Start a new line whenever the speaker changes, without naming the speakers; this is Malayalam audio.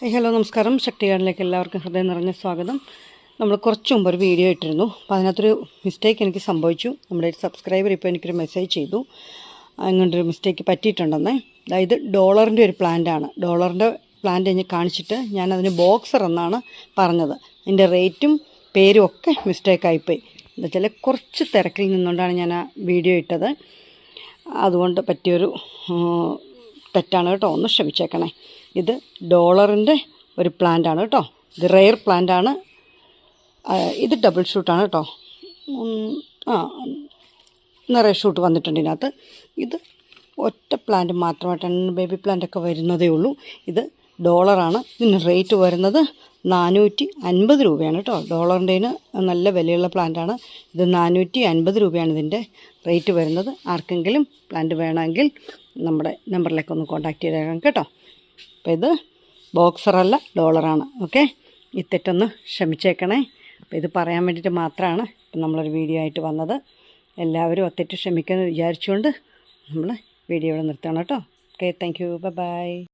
ഹലോ നമസ്കാരം. ശക്തി ഗാർഡനിലേക്ക് എല്ലാവർക്കും ഹൃദയം നിറഞ്ഞ സ്വാഗതം. നമ്മൾ കുറച്ച് മുമ്പ് ഒരു വീഡിയോ ഇട്ടിരുന്നു. അപ്പോൾ അതിനകത്തൊരു മിസ്റ്റേക്ക് എനിക്ക് സംഭവിച്ചു. നമ്മുടെ ഒരു സബ്സ്ക്രൈബർ ഇപ്പോൾ എനിക്കൊരു മെസ്സേജ് ചെയ്തു, അങ്ങനൊരു മിസ്റ്റേക്ക് പറ്റിയിട്ടുണ്ടെന്നേ. അതായത് ഡോളറിൻ്റെ ഒരു പ്ലാന്റാണ്. ഡോളറിൻ്റെ പ്ലാന്റ് ഞാൻ കാണിച്ചിട്ട് ഞാനതിന് ബോക്സർ എന്നാണ് പറഞ്ഞത്. അതിൻ്റെ റേറ്റും പേരും ഒക്കെ മിസ്റ്റേക്കായിപ്പോയി. എന്താ വെച്ചാൽ കുറച്ച് തിരക്കിൽ നിന്നുകൊണ്ടാണ് ഞാൻ ആ വീഡിയോ ഇട്ടത്. അതുകൊണ്ട് പറ്റിയൊരു തെറ്റാണ് കേട്ടോ, ഒന്ന് ക്ഷമിച്ചേക്കണേ. ഇത് ഡോളറിൻ്റെ ഒരു പ്ലാന്റാണ് കേട്ടോ. ഇത് റെയർ പ്ലാന്റാണ്. ഇത് ഡബിൾ ഷൂട്ടാണ് കേട്ടോ. നിറയെ ഷൂട്ട് വന്നിട്ടുണ്ട് ഇതിനകത്ത്. ഇത് ഒറ്റ പ്ലാന്റ് മാത്രമായിട്ടാണ്, ബേബി പ്ലാന്റൊക്കെ വരുന്നതേ ഉള്ളൂ. ഇത് ഡോളറാണ്. ഇതിന് റേറ്റ് വരുന്നത് 450 രൂപയാണ് കേട്ടോ. ഡോളറിൻ്റെന് നല്ല വിലയുള്ള പ്ലാന്റാണ്. ഇത് 450 രൂപയാണ് ഇതിൻ്റെ റേറ്റ് വരുന്നത്. ആർക്കെങ്കിലും പ്ലാന്റ് വേണമെങ്കിൽ നമ്മുടെ നമ്പറിലേക്കൊന്ന് കോൺടാക്റ്റ് ചെയ്തേക്കാം കേട്ടോ. അപ്പോൾ ഇത് ബോക്സറല്ല, ഡോളറാണ്. ഓക്കെ, ഈ തെറ്റൊന്ന് ക്ഷമിച്ചേക്കണേ. അപ്പോൾ ഇത് പറയാൻ വേണ്ടിയിട്ട് മാത്രമാണ് ഇപ്പം നമ്മളൊരു വീഡിയോ ആയിട്ട് വന്നത്. എല്ലാവരും ആ തെറ്റ് ക്ഷമിക്കുമെന്ന് വിചാരിച്ചുകൊണ്ട് നമ്മൾ വീഡിയോ ഇവിടെ നിർത്തണം കേട്ടോ. Okay, thank you, by.